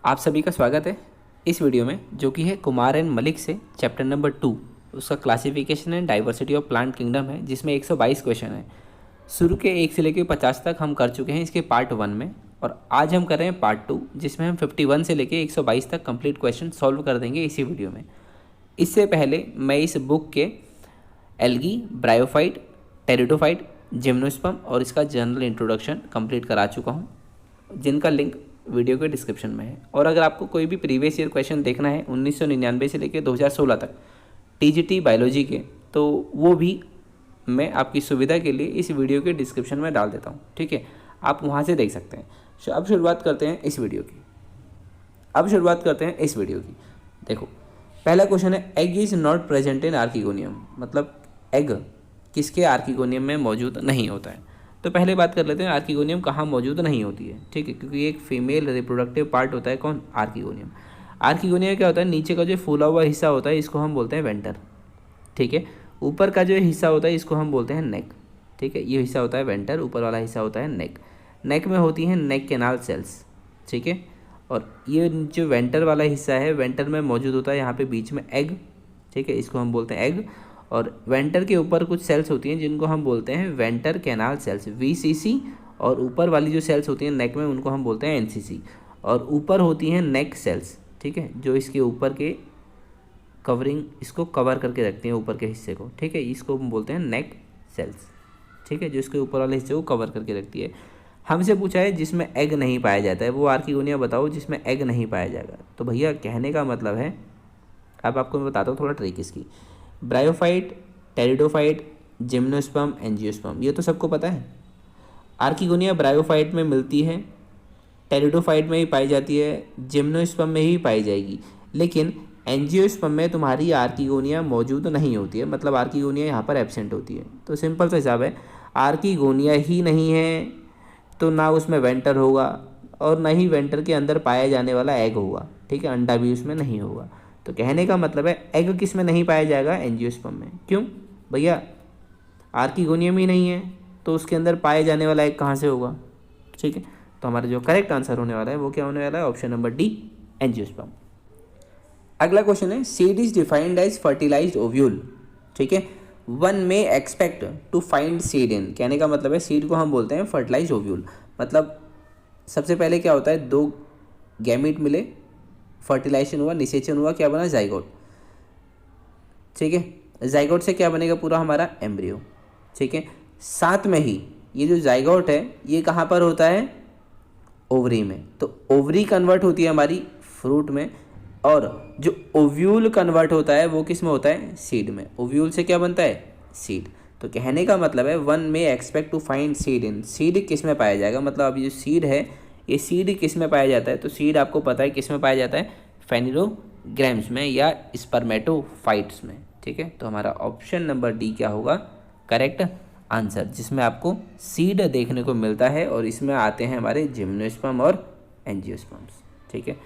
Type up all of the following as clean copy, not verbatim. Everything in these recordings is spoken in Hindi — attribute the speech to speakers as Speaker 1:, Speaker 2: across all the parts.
Speaker 1: आप सभी का स्वागत है इस वीडियो में, जो कि है कुमार एंड मलिक से चैप्टर नंबर 2। उसका classification and diversity of plant kingdom है, जिसमें 122 क्वेश्चन है। शुरू के 1 से लेकर 50 तक हम कर चुके हैं इसके पार्ट 1 में, और आज हम कर रहे हैं पार्ट 2, जिसमें हम 51 से लेकर 122 तक कंप्लीट क्वेश्चन सॉल्व कर देंगे इसी वीडियो में। इससे पहले मैं इस बुक के एल्गी, ब्रायोफाइट, टेरिडोफाइट, जिम्नोस्पर्म और इसका जनरल इंट्रोडक्शन कंप्लीट करा चुका हूँ, जिनका लिंक वीडियो के डिस्क्रिप्शन में है। और अगर आपको कोई भी प्रीवियस ईयर क्वेश्चन देखना है 1999 से लेकर 2016 तक टीजीटी बायोलॉजी के, तो वो भी मैं आपकी सुविधा के लिए इस वीडियो के डिस्क्रिप्शन में डाल देता हूँ, ठीक है। आप वहाँ से देख सकते हैं। अब शुरुआत करते हैं इस वीडियो की। देखो, पहला क्वेश्चन है, egg is not present in archegonium. मतलब एग किसके आर्किगोनियम में मौजूद नहीं होता है। तो पहले बात कर लेते हैं आर्किगोनियम कहाँ मौजूद नहीं होती है, ठीक है, क्योंकि एक फीमेल रिप्रोडक्टिव पार्ट होता है कौन, आर्किगोनियम। आर्किगोनियम क्या होता है, नीचे का जो फूला हुआ हिस्सा होता है इसको हम बोलते हैं वेंटर, ठीक है। ऊपर का जो हिस्सा होता है इसको हम बोलते हैं नेक, ठीक है। ये हिस्सा होता है वेंटर, ऊपर वाला हिस्सा होता है नेक। नेक में होती हैं नेक कैनाल सेल्स, ठीक है। और ये जो वेंटर वाला हिस्सा है, वेंटर में मौजूद होता है यहाँ पे बीच में एग, ठीक है, इसको हम बोलते हैं एग। और वेंटर के ऊपर कुछ सेल्स होती हैं जिनको हम बोलते हैं वेंटर कैनाल सेल्स, वीसीसी। और ऊपर वाली जो सेल्स होती हैं नेक में, उनको हम बोलते हैं एनसीसी। और ऊपर होती हैं नेक सेल्स, ठीक है, जो इसके ऊपर के कवरिंग, इसको कवर करके रखती हैं ऊपर के हिस्से को, ठीक है। इसको हम बोलते हैं नेक सेल्स, ठीक है, जो इसके ऊपर वाले हिस्से को कवर करके रखती है। हमसे पूछा है जिसमें एग नहीं पाया जाता है, वो आर्किगोनिया बताओ जिसमें एग नहीं पाया जाएगा। तो भैया कहने का मतलब है, अब आपको मैं बताता हूँ थोड़ा ट्रिक इसकी। ब्रायोफाइट, टेरिडोफाइट, जिम्नोस्पर्म, एंजियोस्पर्म, ये तो सबको पता है। आर्किगोनिया ब्रायोफाइट में मिलती है, टेरिडोफाइट में ही पाई जाती है, जिम्नोस्पर्म में ही पाई जाएगी, लेकिन एंजियोस्पर्म में तुम्हारी आर्किगोनिया मौजूद नहीं होती है। मतलब आर्किगोनिया यहाँ पर एब्सेंट होती है। तो सिंपल सा हिसाब है, आर्किगोनिया ही नहीं है तो ना उसमें वेंटर होगा और ना ही वेंटर के अंदर पाया जाने वाला एग होगा, ठीक है, अंडा भी उसमें नहीं होगा। तो कहने का मतलब है एग किस में नहीं पाया जाएगा, एंजियोस्पर्म में। क्यों भैया, आर्किगोनियम ही नहीं है तो उसके अंदर पाए जाने वाला एग कहाँ से होगा, ठीक है। तो हमारा जो करेक्ट आंसर होने वाला है वो क्या होने वाला है, ऑप्शन नंबर डी, एंजियोस्पर्म। अगला क्वेश्चन है, seed is defined as fertilised ovule, ठीक है। One may expect to find seed in, कहने का मतलब है सीड को हम बोलते हैं फर्टिलाइज्ड ओव्यूल। मतलब सबसे पहले क्या होता है, 2 गैमीट मिले, फर्टिलाइजेशन हुआ, निषेचन हुआ, क्या बना, जाइगोट, ठीक है। जाइगोट से क्या बनेगा, पूरा हमारा एम्ब्रियो, ठीक है। साथ में ही ये जो जाइगोट है ये कहाँ पर होता है, ओवरी में। तो ओवरी कन्वर्ट होती है हमारी फ्रूट में, और जो ओव्यूल कन्वर्ट होता है वो किस में होता है, सीड में। ओव्यूल से क्या बनता है, सीड। तो कहने का मतलब है one may expect to find seed in, seed किस में पाया जाएगा। मतलब अब ये सीड है, ये सीड किस में पाया जाता है, तो सीड आपको पता है किस में पाया जाता है, फेनिलोग्राम्स में या स्पर्मेटोफाइट्स में, ठीक है। तो हमारा ऑप्शन नंबर डी क्या होगा, करेक्ट आंसर, जिसमें आपको सीड देखने को मिलता है। और इसमें आते हैं हमारे जिम्नोस्पर्म और एंजियोस्पर्म्स, ठीक है।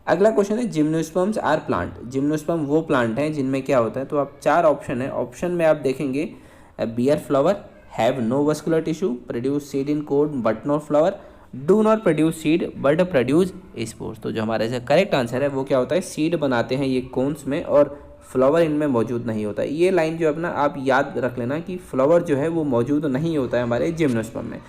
Speaker 1: अगला क्वेश्चन है, जिम्नोस्पर्म्स आर प्लांट। जिम्नोस्पर्म वो प्लांट हैं जिनमें क्या होता है, तो आप 4 ऑप्शन है, ऑप्शन में आप देखेंगे, bear flower, have no vascular tissue, produce seed in cone but not flower, do not produce seed but produce spores. तो जो हमारा इसका करेक्ट आंसर है वो क्या होता है, सीड बनाते हैं ये कोन्स में और फ्लावर इनमें मौजूद नहीं होता है। ये लाइन जो अपना आप याद रख लेना कि फ्लावर जो है वो मौजूद नहीं होता है हमारे जिम्नोस्पर्म में।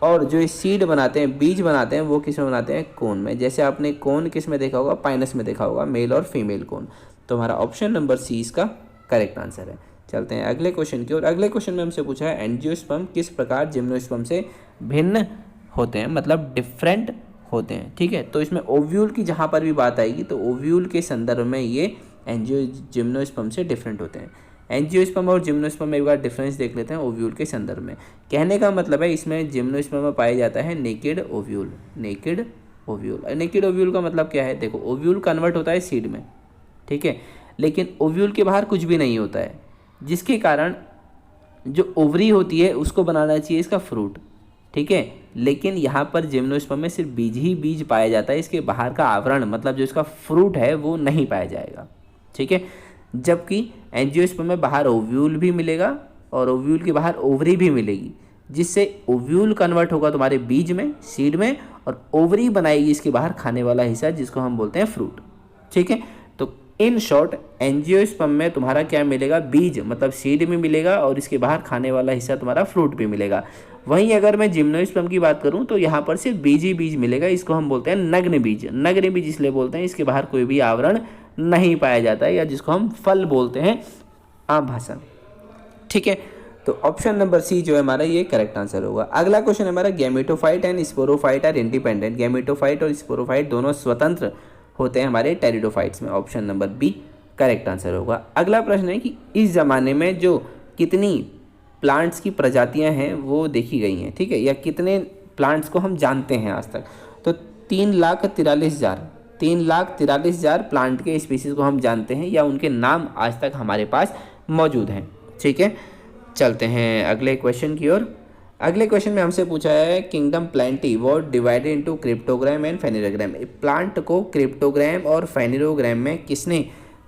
Speaker 1: और जो सीड बनाते हैं, बीज बनाते हैं, वो किस में बनाते हैं, कोन में। जैसे आपने कोन किस में देखा होगा, पाइनस में देखा होगा, मेल और फीमेल कोन। तो हमारा ऑप्शन नंबर सी इसका करेक्ट आंसर है। चलते हैं अगले क्वेश्चन की ओर। अगले क्वेश्चन में हमसे पूछा है, एंजियोस्पर्म किस प्रकार जिम्नोस्पर्म से भिन्न होते हैं, मतलब डिफरेंट होते हैं, ठीक है। तो इसमें ओव्यूल की जहाँ पर भी बात आएगी तो ओव्यूल के संदर्भ में ये जिम्नोस्पर्म से डिफरेंट होते हैं। एंजियोस्पर्म और जिम्नोस्पर्म में एक बार डिफरेंस देख लेते हैं ओव्यूल के संदर्भ में। कहने का मतलब है इसमें जिम्नोस्पर्म में पाया जाता है naked ovule, naked ovule. Naked ovule का मतलब क्या है, देखो ओव्यूल कन्वर्ट होता है सीड में, ठीक है, लेकिन ओव्यूल के बाहर कुछ भी नहीं होता है, जिसके कारण जो ओवरी होती है उसको बनाना चाहिए इसका फ्रूट, ठीक है। लेकिन यहाँ पर जिम्नोस्पर्म में सिर्फ बीज ही बीज पाया जाता है, इसके बाहर का आवरण मतलब जो इसका फ्रूट है वो नहीं पाया जाएगा, ठीक है। जबकि एंजियोस्पर्म में बाहर ओव्यूल भी मिलेगा और ओव्यूल के बाहर ओवरी भी मिलेगी, जिससे ओव्यूल कन्वर्ट होगा तुम्हारे बीज में, सीड में, और ओवरी बनाएगी इसके बाहर खाने वाला हिस्सा जिसको हम बोलते हैं फ्रूट। ठीक है, तो इन शॉर्ट एंजियोस्पर्म में तुम्हारा क्या मिलेगा, बीज मतलब सीड भी मिलेगा और इसके बाहर खाने वाला हिस्सा तुम्हारा फ्रूट भी मिलेगा। वहीं अगर मैं जिम्नोस्पर्म की बात करूं तो यहाँ पर सिर्फ बीज ही बीज मिलेगा, इसको हम बोलते हैं नग्न बीज। नग्न बीज इसलिए बोलते हैं इसके बाहर कोई भी आवरण नहीं पाया जाता है, या जिसको हम फल बोलते हैं आम भाषा में। ठीक है, तो ऑप्शन नंबर सी जो है हमारा ये करेक्ट आंसर होगा। अगला क्वेश्चन हमारा, gametophyte and sporophyte are independent. Gametophyte और स्पोरोफाइट दोनों स्वतंत्र होते हैं हमारे टेरिडोफाइट्स में। Option number B correct answer होगा। अगला प्रश्न है कि इस ज़माने में जो कितनी प्लांट्स की प्रजातियां हैं वो देखी गई हैं, ठीक है, या कितने प्लांट्स को हम जानते हैं आज तक, तो 3,43,000 प्लांट के स्पीसीज को हम जानते हैं या उनके नाम आज तक हमारे पास मौजूद हैं। ठीक है, चलते हैं अगले क्वेश्चन की ओर। अगले क्वेश्चन में हमसे पूछा है, kingdom plantae was divided into cryptogram and phanerogram. Plant को क्रिप्टोग्राम और फेनेरोग्राम में किसने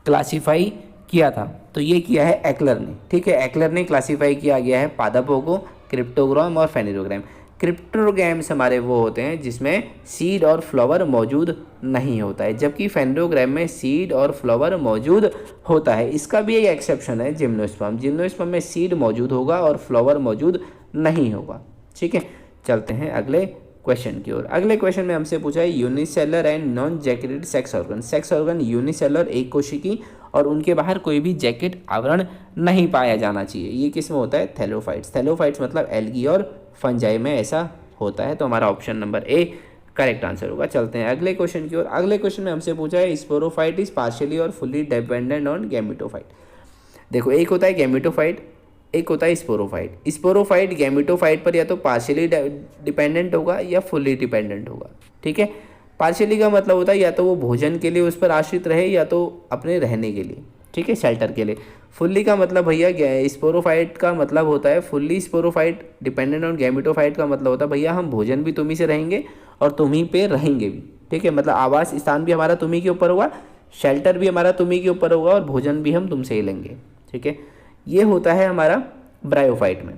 Speaker 1: क्लासीफाई किया था, तो ये किया है एक्लर ने। ठीक है, एक्लर ने क्लासीफाई किया गया है पादपों को क्रिप्टोग्राम और फेनेरोग्राम। क्रिप्टोग्राम्स हमारे वो होते हैं जिसमें सीड और फ्लावर मौजूद नहीं होता है, जबकि फेनेरोग्राम में सीड और फ्लावर मौजूद होता है। इसका भी एक एक्सेप्शन है जिम्नोस्पर्म। जिम्नोस्पर्म में सीड मौजूद होगा और फ्लावर मौजूद नहीं होगा। ठीक है, चलते हैं अगले क्वेश्चन की ओर। अगले क्वेश्चन में हमसे पूछा है, unicellular and non jacketed sex organ. Sex organ unicellular एक कोशिकी और उनके बाहर कोई भी जैकेट आवरण नहीं पाया जाना चाहिए। ये किस में होता है, थैलोफाइट्स। थैलोफाइट्स मतलब एल्गी और फंजाई में ऐसा होता है, तो हमारा option number A correct answer होगा। चलते हैं अगले क्वेश्चन की ओर। अगले क्वेश्चन में हमसे पूछा है, स्पोरोफाइट इज पार्शियली और फुल्ली डिपेंडेंट ऑन गैमेटोफाइट। देखो, एक होता है गैमेटोफाइट, एक होता है स्पोरोफाइट। स्पोरोफाइट गैमेटोफाइट पर या तो पार्शियली डिपेंडेंट होगा या फुल्ली डिपेंडेंट होगा। ठीक है, पार्शियली का मतलब होता है या तो वो भोजन के लिए उस पर आश्रित रहे या तो अपने रहने के लिए, ठीक है, शेल्टर के लिए। फुल्ली का मतलब भैया, स्पोरोफाइट का मतलब होता है, fully sporophyte dependent on gametophyte का मतलब होता है भैया हम भोजन भी तुम्ही से रहेंगे और तुम्ही पे रहेंगे भी। ठीक है, मतलब आवास स्थान भी हमारा तुम्ही के ऊपर होगा, शेल्टर भी हमारा तुम्ही के ऊपर होगा और भोजन भी हम तुमसे ही लेंगे। ठीक है, ये होता है हमारा ब्रायोफाइट में।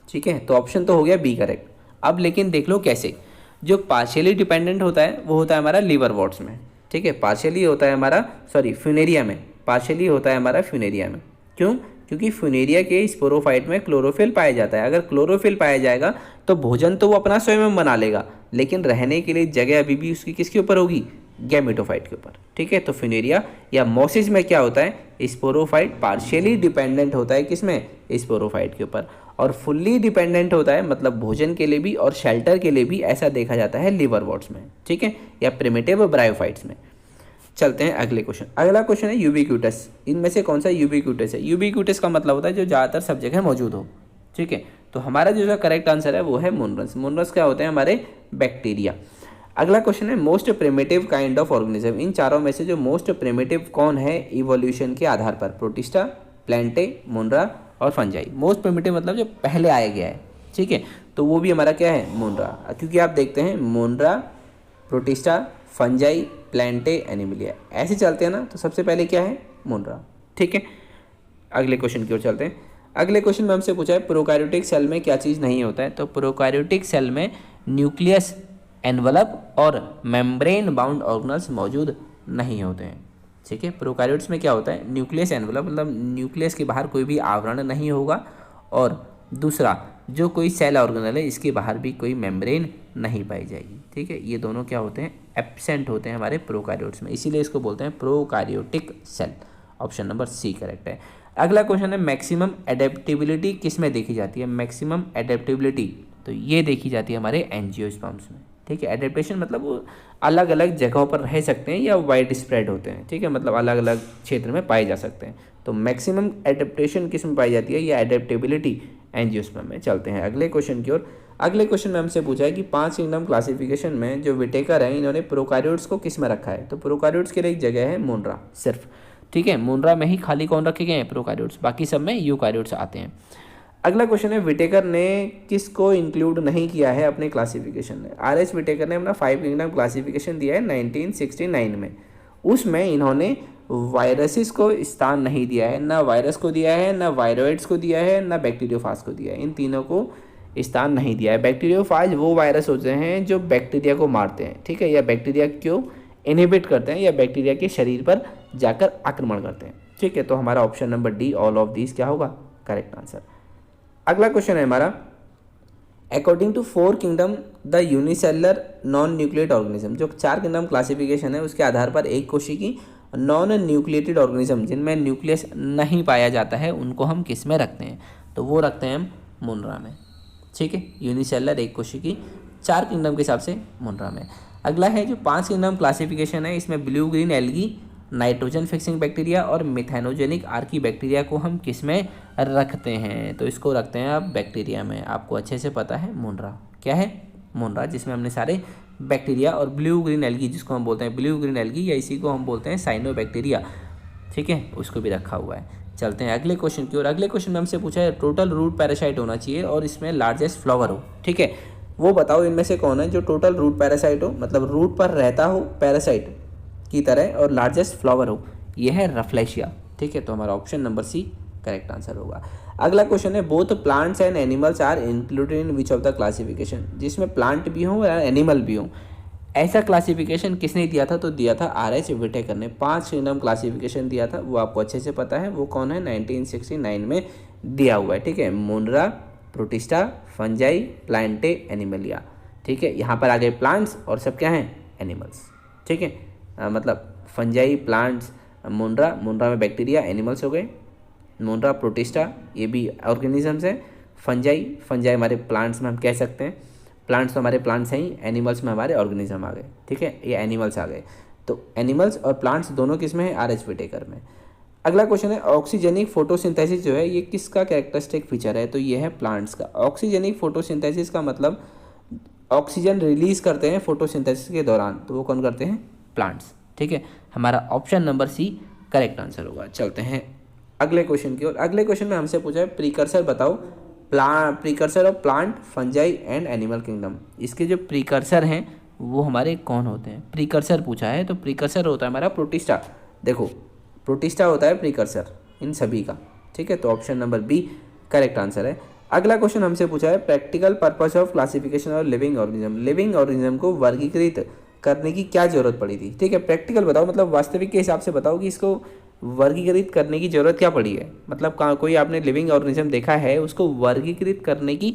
Speaker 1: ठीक है, तो ऑप्शन तो हो गया बी करेक्ट। अब लेकिन देख लो कैसे, जो पार्शियली डिपेंडेंट होता है वो होता है हमारा लिवरवॉर्ट्स में। ठीक है, पार्शियली होता है हमारा फ्यूनेरिया में, पार्शियली होता है हमारा फ्यूनेरिया में। क्यों? क्योंकि फ्यूनेरिया के स्पोरोफाइट में क्लोरोफिल पाया जाता है। अगर क्लोरोफिल पाया जाएगा तो भोजन तो वो अपना स्वयं बना लेगा, लेकिन रहने के लिए जगह अभी भी उसकी किसके ऊपर होगी, गैमेटोफाइट के ऊपर। ठीक है, तो फ्यूनेरिया या मोसिस में क्या होता है, स्पोरोफाइट पार्शियली डिपेंडेंट होता है किसमें, स्पोरोफाइट के ऊपर, और फुल्ली डिपेंडेंट होता है मतलब भोजन के लिए भी और शेल्टर के लिए भी ऐसा देखा जाता है लिवरवॉर्ट्स में। ठीक है, या प्रिमिटिव ब्रायोफाइट्स में। चलते हैं अगले क्वेश्चन। अगला क्वेश्चन है यूबिक्यूटस। इनमें से कौन सा यूबिक्यूटस है? यूबिक्यूटस का मतलब होता है जो ज़्यादातर सब जगह मौजूद हो। ठीक है, तो हमारा जो करेक्ट आंसर है वो है मोनरस। मोनरस क्या होते हैं, हमारे बैक्टीरिया। अगला क्वेश्चन है most primitive kind of organism. इन चारों में से जो मोस्ट प्रिमिटिव कौन है इवोल्यूशन के आधार पर, प्रोटिस्टा, प्लेंटे, मोनरा और फंजाई। मोस्ट प्रिमिटिव मतलब जो पहले आया गया है। ठीक है, तो वो भी हमारा क्या है, मोनरा। क्योंकि आप देखते हैं मोनरा, प्रोटिस्टा, फंजाई, प्लेंटे, एनिमिलिया ऐसे चलते हैं ना, तो सबसे पहले क्या है, मोनरा। ठीक है, अगले क्वेश्चन की ओर चलते हैं। अगले क्वेश्चन में हमसे पूछा है प्रोकैरियोटिक सेल में क्या चीज़ नहीं होता है, तो प्रोकैरियोटिक सेल में न्यूक्लियस, एनवलप और मेम्ब्रेन बाउंड ऑर्गेनल्स मौजूद नहीं होते हैं। ठीक है, प्रोकैरियोट्स में क्या होता है, न्यूक्लियस, एनवलप मतलब न्यूक्लियस के बाहर कोई भी आवरण नहीं होगा, और दूसरा जो कोई सेल ऑर्गेनल है इसके बाहर भी कोई मेम्ब्रेन नहीं पाई जाएगी। ठीक है, ये दोनों क्या होते हैं, एब्सेंट होते हैं हमारे प्रोकैरियोट्स में, इसीलिए इसको बोलते हैं prokaryotic cell. Option number C correct है। अगला क्वेश्चन है मैक्सिमम एडेप्टेबिलिटी किस में देखी जाती है? मैक्सिमम एडेप्टेबिलिटी तो ये देखी जाती है हमारे एंजियोस्पर्म्स में। ठीक है, एडेप्टेशन मतलब वो अलग अलग जगहों पर रह सकते हैं या वाइड स्प्रेड होते हैं। ठीक है, मतलब अलग अलग क्षेत्र में पाए जा सकते हैं। तो मैक्सिमम एडेप्टेशन किस में पाई जाती है, या एडेप्टेबिलिटी एंजियोस्पर्म में। चलते हैं अगले क्वेश्चन की ओर। अगले क्वेश्चन में हमसे पूछा है कि 5 किंगडम क्लासिफिकेशन में जो विटेकर है इन्होंने प्रोकैरियोट्स को किस में रखा है, तो प्रोकैरियोट्स के लिए एक जगह है मोनरा सिर्फ। ठीक है, मोनरा में ही खाली कौन रखे गए हैं, प्रोकैरियोट्स, बाकी सब में यूकैरियोट्स आते हैं। अगला क्वेश्चन है विटेकर ने किसको इंक्लूड नहीं किया है अपने क्लासिफिकेशन में? आर.एस. विटेकर ने अपना 5 किंगडम क्लासिफिकेशन दिया है 1969 में। उसमें इन्होंने वायरसेस को स्थान नहीं दिया है, ना वायरस को दिया है, ना वायरोइड्स को दिया है, ना बैक्टीरियोफाज को दिया है। इन तीनों को स्थान नहीं दिया है। बैक्टीरियोफाज वो वायरस होते हैं जो बैक्टीरिया को मारते हैं, ठीक है, या बैक्टीरिया को इनहिबिट करते हैं, या बैक्टीरिया के शरीर पर जाकर आक्रमण करते हैं, ठीक है। तो हमारा option number D all of these क्या होगा, करेक्ट आंसर। अगला क्वेश्चन है हमारा, according to 4 kingdom the unicellular non nucleate organism, जो 4 किंगडम क्लासिफिकेशन है उसके आधार पर एक कोशिकी नॉन न्यूक्लिएटेड ऑर्गेनिज्म जिनमें न्यूक्लियस नहीं पाया जाता है उनको हम किस में रखते हैं, तो वो रखते हैं हम मुनरा में, ठीक है। यूनिसेलुलर एक कोशिकी 4 किंगडम के हिसाब से मुनरा में। अगला है जो 5 किंगडम क्लासिफिकेशन है, इसमें blue green algae, nitrogen fixing bacteria और मिथेनोजेनिक आर्की बैक्टीरिया को हम किस में रखते हैं, तो इसको रखते हैं आप बैक्टीरिया में। आपको अच्छे से पता है मुनरा क्या है, मुनरा, जिसमें हमने सारे बैक्टीरिया और ब्लू ग्रीन एल्गी जिसको हम बोलते हैं ब्लू ग्रीन एल्गी या इसी को हम बोलते हैं साइनोबैक्टीरिया, ठीक है, उसको भी रखा हुआ है। चलते हैं अगले क्वेश्चन की ओर। अगले क्वेश्चन में हमसे पूछा है टोटल रूट पैरासाइट होना चाहिए और इसमें लार्जेस्ट फ्लावर हो, ठीक है। वो बताओ इनमें से कौन है जो टोटल रूट पैरासाइट हो, मतलब रूट पर रहता हो पैरासाइट की तरह और लार्जेस्ट फ्लावर हो, यह है रफलेशिया, ठीक है। तो हमारा option number C correct answer होगा। अगला क्वेश्चन है both plants and animals are included in which of the classification, जिसमें प्लांट भी हो या एनिमल भी हो, ऐसा क्लासिफिकेशन किसने दिया था, तो दिया था R.H. विटेकर ने। 5 किंगडम क्लासिफिकेशन दिया था, वो आपको अच्छे से पता है, वो कौन है, 1969 में दिया हुआ है, ठीक है। मुनरा, प्रोटिस्टा, फंजाई, प्लांटे, एनिमलिया, ठीक है। यहाँ पर आ गए प्लांट्स और सब क्या हैं, एनिमल्स, ठीक है। मतलब फंजाई, प्लांट्स, मुनरा, मुनरा में बैक्टीरिया, एनिमल्स हो गए, मुनरा, प्रोटिस्टा ये भी ऑर्गेनिजम्स हैं, फंजाई, फंजाई हमारे प्लांट्स में हम कह सकते हैं, प्लांट्स तो हमारे प्लांट्स हैं ही, एनिमल्स में हमारे ऑर्गेनिज्म आ गए, ठीक है, ये एनिमल्स आ गए। तो एनिमल्स और प्लांट्स दोनों किस में है, R.H. विटेकर में। अगला क्वेश्चन है ऑक्सीजेनिक फोटोसिंथेसिस जो है ये किसका कैरेक्टरिस्टिक फीचर है, तो ये है प्लांट्स का। ऑक्सीजेनिक फोटोसिंथेसिस का मतलब ऑक्सीजन रिलीज करते हैं फोटोसिंथेसिस के दौरान, तो वो कौन करते हैं, प्लांट्स, ठीक है। हमारा option number C correct answer होगा। चलते हैं अगले क्वेश्चन की ओर। अगले क्वेश्चन में हमसे पूछा है प्रीकर्सर बताओ, precursor of plant, fungi and animal kingdom. इसके जो प्रीकर्सर हैं वो हमारे कौन होते हैं, प्रीकर्सर पूछा है, तो प्रीकर्सर होता है हमारा प्रोटिस्टा। देखो प्रोटिस्टा होता है प्रीकर्सर इन सभी का, ठीक है। तो option number B correct answer है। अगला क्वेश्चन हमसे पूछा है practical purpose of classification of living organism. Living organism को वर्गीकृत करने की क्या जरूरत पड़ी थी, ठीक है। प्रैक्टिकल बताओ, मतलब वास्तविक के हिसाब से बताओ कि इसको वर्गीकृत करने की जरूरत क्या पड़ी है, मतलब कोई आपने लिविंग ऑर्गेनिज्म देखा है उसको वर्गीकृत करने की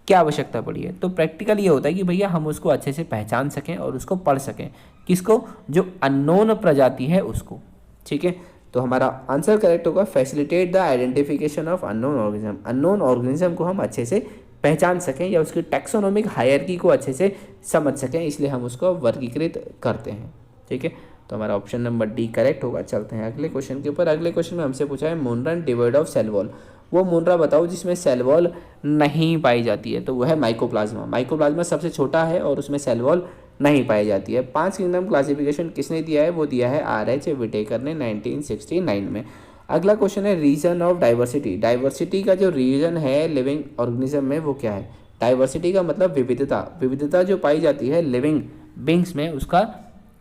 Speaker 1: क्या आवश्यकता पड़ी है, तो प्रैक्टिकल ये होता है कि भैया हम उसको अच्छे से पहचान सकें और उसको पढ़ सकें, किसको, जो अननोन प्रजाति है उसको, ठीक है। तो हमारा आंसर करेक्ट होगा facilitate the identification of unknown organism. Unknown organism को हम अच्छे से पहचान सकें या उसकी टैक्सोनॉमिक हायरार्की को अच्छे से समझ सकें, इसलिए हम उसको वर्गीकृत करते हैं, ठीक है। तो हमारा ऑप्शन नंबर डी करेक्ट होगा। चलते हैं अगले क्वेश्चन के ऊपर। अगले क्वेश्चन में हमसे पूछा है मुनरा डिवॉइड ऑफ सेल वॉल। वो मुनरा बताओ जिसमें सेल वॉल नहीं पाई जाती है, तो वह है माइकोप्लाज्मा। माइकोप्लाज्मा सबसे छोटा है और उसमें सेल वॉल नहीं पाई जाती है। 5 किंगडम क्लासिफिकेशन किसने दिया है, वो दिया है R.H. विटेकर ने 1969 में। अगला क्वेश्चन है रीजन ऑफ डाइवर्सिटी। डाइवर्सिटी का जो रीजन है लिविंग ऑर्गेनिज्म में वो क्या है, डाइवर्सिटी का मतलब विविधता। विविधता जो पाई जाती है लिविंग बींग्स में उसका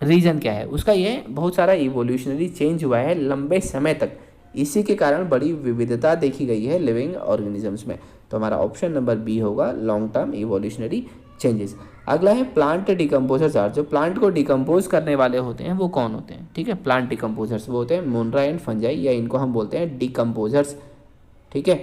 Speaker 1: रीजन क्या है, उसका ये बहुत सारा इवोल्यूशनरी चेंज हुआ है लंबे समय तक, इसी के कारण बड़ी विविधता देखी गई है लिविंग ऑर्गेनिजम्स में। तो हमारा ऑप्शन नंबर बी होगा लॉन्ग टर्म इवोल्यूशनरी चेंजेस। अगला है प्लांट डिकम्पोजर्स आर। जो प्लांट को डिकम्पोज करने वाले होते हैं वो कौन होते हैं, ठीक है। प्लांट डिकम्पोजर्स वो होते हैं मुनरा एंड फंजाई, या इनको हम बोलते हैं डिकम्पोजर्स, ठीक है।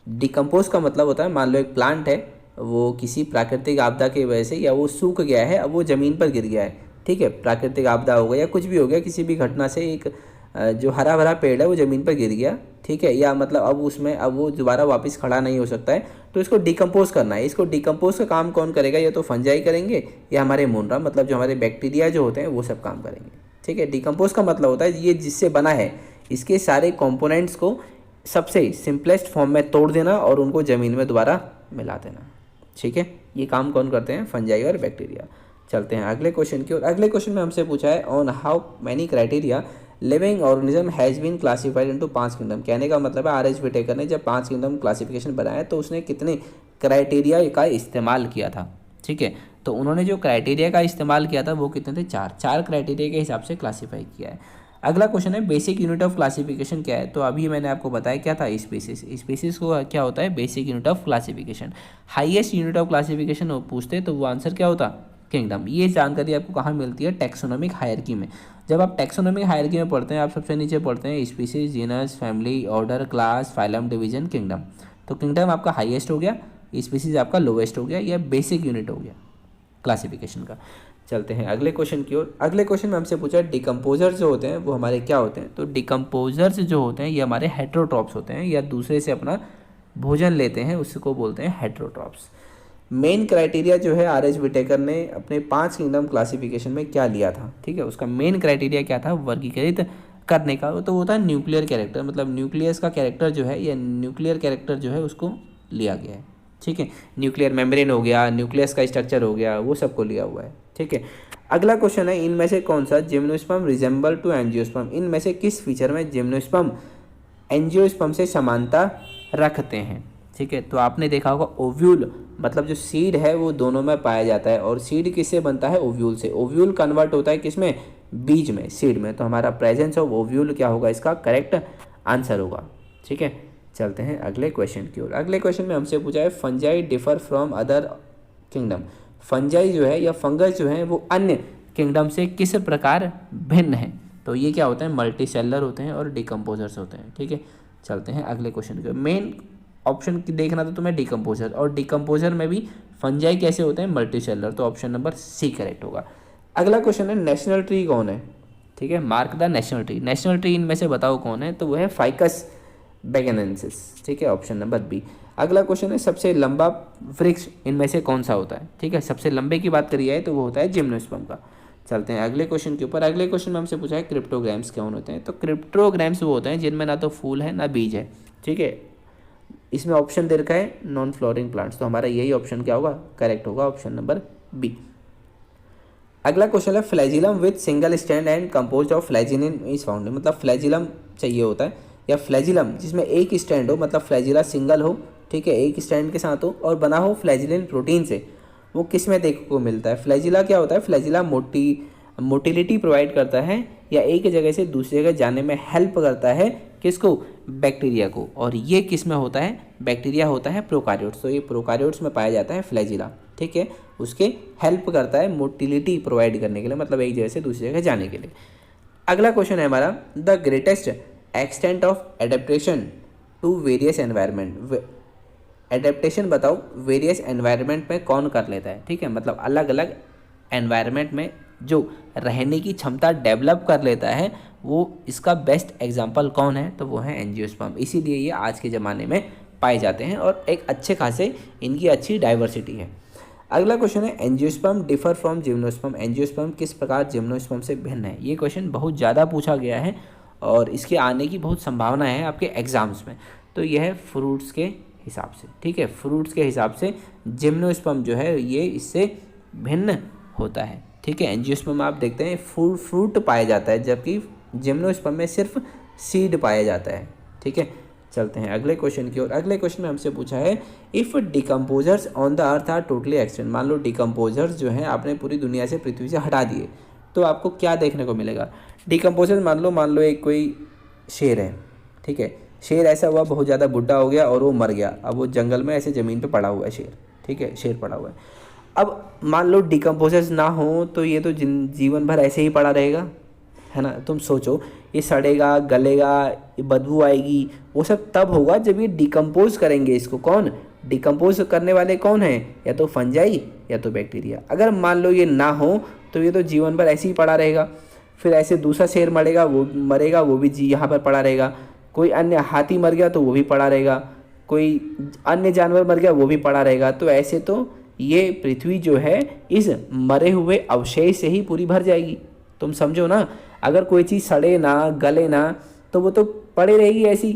Speaker 1: डिकम्पोज का मतलब होता है मान लो एक प्लांट है, वो किसी प्राकृतिक आपदा की वजह से या वो सूख गया है, अब वो ज़मीन पर गिर गया है, ठीक है। प्राकृतिक आपदा हो गया या कुछ भी हो गया, किसी भी घटना से एक जो हरा भरा पेड़ है वो ज़मीन पर गिर गया, ठीक है, या मतलब अब वो दोबारा वापस खड़ा नहीं हो सकता है, तो इसको डिकम्पोज करना है। इसको डिकम्पोज का काम कौन करेगा, या तो फंजाई करेंगे या हमारे मुनरा, मतलब जो हमारे बैक्टीरिया जो होते हैं वो सब काम करेंगे, ठीक है। डिकम्पोज का मतलब होता है ये जिससे बना है इसके सारे कॉम्पोनेंट्स को सबसे सिंपलेस्ट फॉर्म में तोड़ देना और उनको ज़मीन में दोबारा मिला देना, ठीक है। ये काम कौन करते हैं, फंजाई और बैक्टीरिया। चलते हैं अगले क्वेश्चन की ओर। अगले क्वेश्चन में हमसे पूछा है on how many criteria living organism has been classified into 5 kingdom. कहने का मतलब है R.H. विटेकर ने जब 5 किंगडम क्लासिफिकेशन बनाया तो उसने कितने क्राइटेरिया का इस्तेमाल किया था, ठीक है। तो उन्होंने जो क्राइटेरिया का इस्तेमाल किया था वो कितने थे, 4 क्राइटेरिया के हिसाब से क्लासीफाई किया है। अगला क्वेश्चन है बेसिक यूनिट ऑफ क्लासिफिकेशन क्या है। तो अभी मैंने आपको बताया क्या था, स्पीसीज। स्पीसीज को क्या होता है, basic unit of classification. Highest unit of classification पूछते तो वो आंसर क्या होता, किंगडम। ये जानकारी आपको कहाँ मिलती है, टैक्सोनॉमिक हायरार्की में। जब आप टैक्सोनॉमिक हायरार्की में पढ़ते हैं, आप सबसे नीचे पढ़ते हैं species, genus, family, order, class, phylum, division, kingdom. तो किंगडम आपका हाईएस्ट हो गया, स्पीसीज आपका लोवेस्ट हो गया, या बेसिक यूनिट हो गया क्लासिफिकेशन का। चलते हैं अगले क्वेश्चन की ओर। अगले क्वेश्चन में हमसे पूछा डिकम्पोजर्स जो होते हैं वो हमारे क्या होते हैं। तो डिकम्पोजर्स जो होते हैं ये हमारे हेट्रोट्रॉप्स होते हैं, या दूसरे से अपना भोजन लेते हैं, उसको बोलते हैं हेट्रोट्रॉप्स। मेन क्राइटेरिया जो है आर एच विटेकर ने अपने 5 किंगडम क्लासिफिकेशन में क्या लिया था, ठीक है, उसका मेन क्राइटेरिया क्या था वर्गीकृत करने का, तो वो था न्यूक्लियर कैरेक्टर। मतलब न्यूक्लियस का कैरेक्टर जो है, या न्यूक्लियर कैरेक्टर जो है उसको लिया गया है, ठीक है। न्यूक्लियर मेम्ब्रेन हो गया, न्यूक्लियस का स्ट्रक्चर हो गया, वो सबको लिया हुआ है, ठीक है। अगला क्वेश्चन है इनमें से कौन सा जिम्नोस्पर्म रिजेंबल टू एंजियोस्पर्म। इनमें से किस फीचर में जिम्नोस्पर्म एंजियोस्पर्म से समानता रखते हैं, ठीक है। तो आपने देखा होगा ओव्यूल, मतलब जो सीड है वो दोनों में पाया जाता है, और सीड किससे बनता है, ओव्यूल से। ओव्यूल कन्वर्ट होता है किसमें, बीज में, सीड में। तो हमारा प्रेजेंस ऑफ ओव्यूल क्या होगा, इसका करेक्ट आंसर होगा, ठीक है। चलते हैं अगले क्वेश्चन की ओर। अगले क्वेश्चन में हमसे पूछा है fungi differ from other kingdom. Fungi जो है या फंगस जो है वो अन्य किंगडम से किस प्रकार भिन्न है। तो ये क्या होते हैं, मल्टी सेलर होते हैं और डिकम्पोजर्स होते हैं, ठीक है। चलते हैं अगले क्वेश्चन के। मेन ऑप्शन देखना तो तुम्हें डिकम्पोजर, और डिकम्पोजर में भी फंजाई कैसे होते हैं, मल्टी सेलर। तो ऑप्शन नंबर सी करेक्ट होगा। अगला क्वेश्चन है नेशनल ट्री कौन है, ठीक है, mark the national tree. National tree इनमें से बताओ कौन है, तो वो है फाइकस बैगनेंसिस, ठीक है, ऑप्शन नंबर बी। अगला क्वेश्चन है सबसे लंबा वृक्ष इनमें से कौन सा होता है, ठीक है। सबसे लंबे की बात करी जाए तो वो होता है जिम्नोस्पर्म का। चलते हैं अगले क्वेश्चन के ऊपर। अगले क्वेश्चन में हमसे पूछा है क्रिप्टोग्राम्स कौन होते हैं। तो क्रिप्टोग्राम्स वो होते हैं जिनमें ना तो फूल है ना बीज है, ठीक है। इसमें ऑप्शन दे रखा है नॉन फ्लोरिंग प्लांट्स, तो हमारा यही ऑप्शन क्या होगा, करेक्ट होगा, ऑप्शन नंबर बी। अगला क्वेश्चन है flagellum with single stand and compose of flagellin is found. मतलब फ्लैजिलम चाहिए होता है, या फ्लैजिलम जिसमें एक स्टैंड हो, मतलब फ्लैजिला सिंगल हो, ठीक है, एक स्टैंड के साथ हो, और बना हो फ्लैजिलिन प्रोटीन से, वो किस में देखने को मिलता है। फ्लैजिला क्या होता है, फ्लैजिला मोटिलिटी प्रोवाइड करता है, या एक जगह से दूसरी जगह जाने में हेल्प करता है, किसको, बैक्टीरिया को। और ये किस में होता है, बैक्टीरिया होता है प्रोकार्योट्स। तो ये प्रोकार्योट्स में पाया जाता है फ्लैजिला, ठीक है। उसके हेल्प करता है मोटिलिटी प्रोवाइड करने के लिए, मतलब एक जगह से दूसरी जगह जाने के लिए। अगला क्वेश्चन है हमारा the greatest extent of adaptation to various environment. Adaptation बताओ वेरियस एनवायरनमेंट में कौन कर लेता है, ठीक है, मतलब अलग अलग एनवायरनमेंट में जो रहने की क्षमता डेवलप कर लेता है, वो इसका बेस्ट एग्जाम्पल कौन है, तो वो है एंजियोस्पर्म। इसीलिए ये आज के ज़माने में पाए जाते हैं, और एक अच्छे खासे इनकी अच्छी डाइवर्सिटी है। अगला क्वेश्चन है angiosperm differ from gymnosperm. Angiosperm किस प्रकार जिम्नोस्पर्म से भिन्न है। ये क्वेश्चन बहुत ज़्यादा पूछा गया है, और इसके आने की बहुत संभावना है आपके एग्जाम्स में। तो यह है फ्रूट्स के हिसाब से, ठीक है, फ्रूट्स के हिसाब से जिम्नोस्पर्म जो है ये इससे भिन्न होता है, ठीक है। एंजियोस्पर्म में आप देखते हैं फ्रूट पाया जाता है, जबकि जिम्नोस्पर्म में सिर्फ सीड पाया जाता है, ठीक है। चलते हैं अगले क्वेश्चन की ओर। अगले क्वेश्चन में हमसे पूछा है if decomposers on the earth are totally extinct. मान लो डिकम्पोजर्स जो हैं आपने पूरी दुनिया से, पृथ्वी से हटा दिए, तो आपको क्या देखने को मिलेगा। डिकम्पोजर्स मान लो एक कोई शेर है, ठीक है, शेर ऐसा हुआ बहुत ज़्यादा बुढ़ा हो गया और वो मर गया। अब वो जंगल में ऐसे ज़मीन पे पड़ा हुआ है शेर, ठीक है, शेर पड़ा हुआ है। अब मान लो डिकम्पोजर्स ना हो तो ये तो जीवन भर ऐसे ही पड़ा रहेगा, है ना। तुम सोचो, ये सड़ेगा, गलेगा, ये बदबू आएगी, वो सब तब होगा जब ये डिकम्पोज करेंगे इसको। कौन डिकम्पोज करने वाले कौन हैं, या तो फंजाई या तो बैक्टीरिया। अगर मान लो ये ना हो तो ये तो जीवन भर ऐसे ही पड़ा रहेगा। फिर ऐसे दूसरा शेर मरेगा, वो भी यहाँ पर पड़ा रहेगा। कोई अन्य हाथी मर गया तो वो भी पड़ा रहेगा, कोई अन्य जानवर मर गया वो भी पड़ा रहेगा। तो ऐसे तो ये पृथ्वी जो है इस मरे हुए अवशेष से ही पूरी भर जाएगी। तुम समझो ना, अगर कोई चीज़ सड़े ना, गले ना, तो वो तो पड़े रहेगी ऐसी,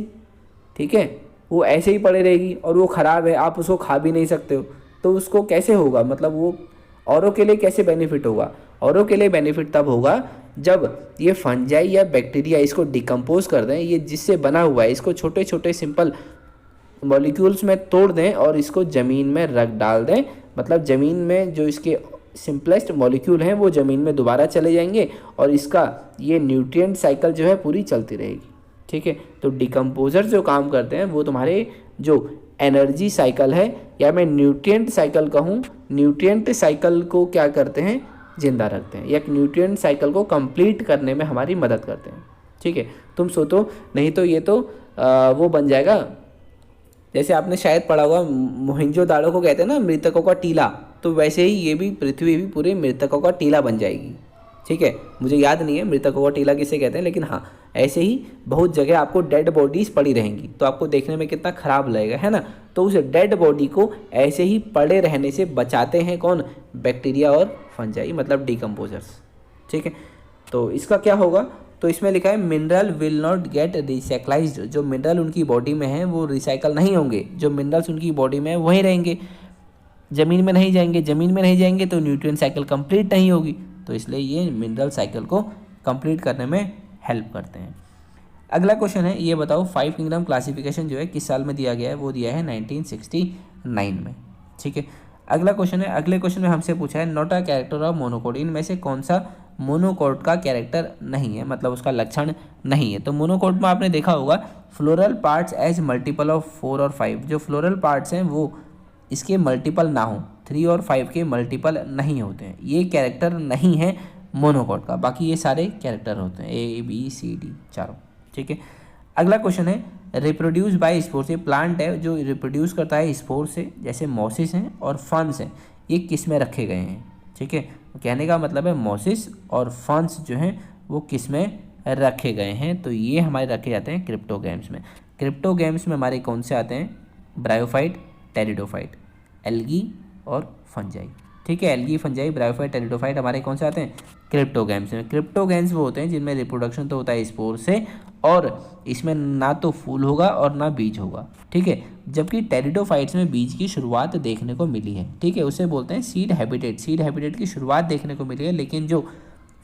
Speaker 1: ठीक है, वो ऐसे ही पड़े रहेगी, और वो ख़राब है, आप उसको खा भी नहीं सकते हो, तो उसको कैसे होगा, मतलब वो औरों के लिए कैसे बेनिफिट होगा। औरों के लिए बेनिफिट तब होगा जब ये फंजाई या बैक्टीरिया इसको डिकम्पोज कर दें, ये जिससे बना हुआ है इसको छोटे छोटे सिंपल मॉलिक्यूल्स में तोड़ दें और इसको ज़मीन में रख डाल दें। मतलब ज़मीन में जो इसके सिंपलेस्ट मॉलिक्यूल हैं वो ज़मीन में दोबारा चले जाएंगे और इसका ये न्यूट्रिएंट साइकिल जो है पूरी चलती रहेगी। ठीक है, तो डिकम्पोजर जो काम करते हैं वो तुम्हारे जो एनर्जी साइकिल है या मैं न्यूट्रिएंट साइकिल कहूँ, न्यूट्रिएंट साइकिल को क्या करते हैं, जिंदा रखते हैं या न्यूट्रिएंट साइकिल को कंप्लीट करने में हमारी मदद करते हैं। ठीक है, तुम सोचो, नहीं तो ये तो वो बन जाएगा, जैसे आपने शायद पढ़ा होगा मोहनजोदाड़ो को कहते हैं ना मृतकों का टीला, तो वैसे ही ये भी पृथ्वी भी पूरे मृतकों का टीला बन जाएगी। ठीक है, मुझे याद नहीं है मृतकों का टीला किसे कहते हैं, लेकिन हाँ ऐसे ही बहुत जगह आपको डेड बॉडीज़ पड़ी रहेंगी तो आपको देखने में कितना ख़राब लगेगा, है ना। तो उस डेड बॉडी को ऐसे ही पड़े रहने से बचाते हैं कौन, बैक्टीरिया और फंजाई, मतलब डिकम्पोजर्स। ठीक है, तो इसका क्या होगा, तो इसमें लिखा है मिनरल विल नॉट गेट रिसाइक्लाइज्ड, जो मिनरल उनकी बॉडी में है वो रिसाइकल नहीं होंगे, जो मिनरल्स उनकी बॉडी में है वहीं रहेंगे, ज़मीन में नहीं जाएंगे, ज़मीन में नहीं जाएंगे तो न्यूट्रिएंट साइकिल कंप्लीट नहीं होगी, तो इसलिए ये मिनरल साइकिल को कंप्लीट करने में हेल्प करते हैं। अगला क्वेश्चन है, ये बताओ 5 किंगडम क्लासिफिकेशन जो है किस साल में दिया गया है, वो दिया है 1969 में। ठीक है, अगला क्वेश्चन है, अगले क्वेश्चन में हमसे पूछा है not a character of monocot, इनमें से कौन सा मोनोकोट का कैरेक्टर नहीं है, मतलब उसका लक्षण नहीं है। तो मोनोकोट में आपने देखा होगा floral parts as multiple of 4 और 5, जो फ्लोरल पार्ट्स हैं वो इसके मल्टीपल ना हो, 3 और 5 के मल्टीपल नहीं होते हैं, ये कैरेक्टर नहीं है मोनोकोट का, बाकी ये सारे कैरेक्टर होते हैं ABCD चारों। ठीक है, अगला क्वेश्चन है रिप्रोड्यूस बाय स्पोर से, प्लांट है जो रिप्रोड्यूस करता है स्पोर से, जैसे मॉसिस हैं और फंस हैं, ये किस में रखे गए हैं। ठीक है, कहने का मतलब है मॉसिस और फंस जो हैं वो किस में रखे गए हैं, तो ये हमारे रखे जाते हैं क्रिप्टोगैम्स में। क्रिप्टोगैम्स में हमारे कौन से आते हैं, ब्रायोफाइट, टेरिडोफाइट, एल्गी और फंजाई। ठीक है, एल्गी, फंजाई, ब्रायोफाइट, टेरिडोफाइट हमारे कौन से आते हैं, क्रिप्टोगैम्स में। क्रिप्टोगैम्स वो होते हैं जिनमें रिप्रोडक्शन तो होता है स्पोर से और इसमें ना तो फूल होगा और ना बीज होगा। ठीक है, जबकि टेरिडोफाइट्स में बीज की शुरुआत देखने को मिली है। ठीक है, उसे बोलते हैं सीड हैबिटेट, सीड हैबिटेट की शुरुआत देखने को मिली है, लेकिन जो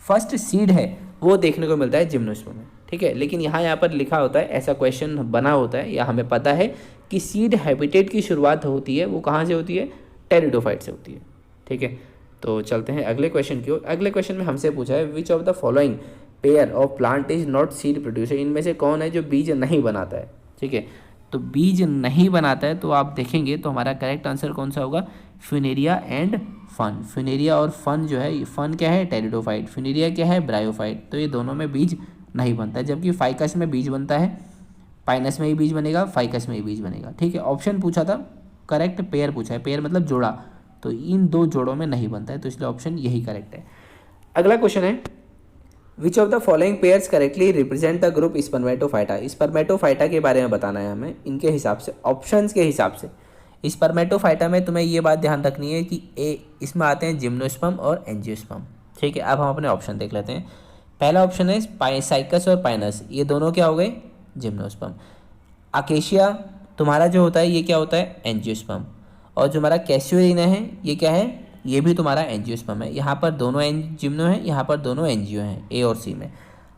Speaker 1: फर्स्ट सीड है वो देखने को मिलता है जिम्नोस्पर्म में। ठीक है, लेकिन यहाँ पर लिखा होता है, ऐसा क्वेश्चन बना होता है या हमें पता है कि सीड हैबिटेट की शुरुआत होती है वो कहाँ से होती है, टेरिडोफाइट से होती है। ठीक है, तो चलते हैं अगले क्वेश्चन की ओर। अगले क्वेश्चन में हमसे पूछा है which of the following pair of plant is not seed producer, इनमें से कौन है जो बीज नहीं बनाता है। ठीक है, तो बीज नहीं बनाता है तो आप देखेंगे तो हमारा करेक्ट आंसर कौन सा होगा, फ्यूनेरिया एंड फन। फ्यूनेरिया और फन जो है, फन क्या है, टेरिडोफाइट, फ्यूनेरिया क्या है, ब्रायोफाइट, तो ये दोनों में बीज नहीं बनता है, जबकि फाइकस में बीज बनता है, पाइनस में ही बीज बनेगा, फाइकस में ही बीज बनेगा। ठीक है, ऑप्शन पूछा था, करेक्ट पेयर पूछा है, पेयर मतलब जोड़ा, तो इन दो जोड़ों में नहीं बनता है, तो इसलिए ऑप्शन यही करेक्ट है। अगला क्वेश्चन है which of the following pairs correctly represent the group Spermatophyta. Spermatophyta के बारे में बताना है हमें, इनके हिसाब से, ऑप्शंस के हिसाब से। स्पर्मेटोफाइटा में तुम्हें ये बात ध्यान रखनी है कि इसमें आते हैं जिम्नोस्पर्म और एंजियोस्पर्म। ठीक है, अब हम अपने ऑप्शन देख लेते हैं। पहला ऑप्शन है साइकस और पाइनस, ये दोनों क्या हो गए, जिम्नोस्पर्म। अकेशिया तुम्हारा जो होता है ये क्या होता है, एंजियोस्पर्म। और जो हमारा कैस्यूरिना है ये क्या है, ये भी तुम्हारा एंजियोस्पर्म है। यहाँ पर दोनों जिम्नो हैं, यहाँ पर दोनों एंजियो हैं, ए और सी में।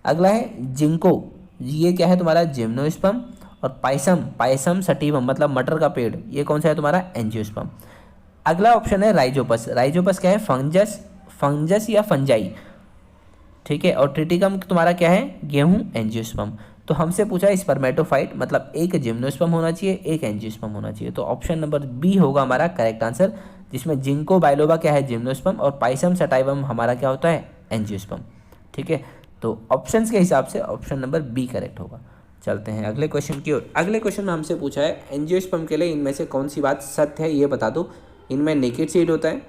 Speaker 1: अगला है जिंको, ये क्या है तुम्हारा, जिम्नोस्पर्म। और पायसम सटीवम मतलब मटर का पेड़, ये कौन सा है तुम्हारा, एंजियोस्पर्म। अगला ऑप्शन है राइजोपस। राइजोपस क्या है, फंगस या फंजाई। ठीक है, और ट्रिटिकम तुम्हारा क्या है, गेहूँ, एंजियोस्पर्म। तो हमसे पूछा है स्पर्मेटोफाइट, मतलब एक जिम्नोस्पर्म होना चाहिए, एक एंजियोस्पर्म होना चाहिए, तो ऑप्शन नंबर बी होगा हमारा करेक्ट आंसर, जिसमें जिंको बाइलोबा क्या है, जिम्नोस्पर्म, और पाइसम सटाइवम हमारा क्या होता है, एंजियोस्पर्म। ठीक है, तो ऑप्शंस के हिसाब से ऑप्शन नंबर बी करेक्ट होगा। चलते हैं अगले क्वेश्चन की ओर। अगले क्वेश्चन में हमसे पूछा है एंजियोस्पर्म के लिए इनमें से कौन सी बात सत्य है ये बता दो। इनमें नेकेड सीड होता है,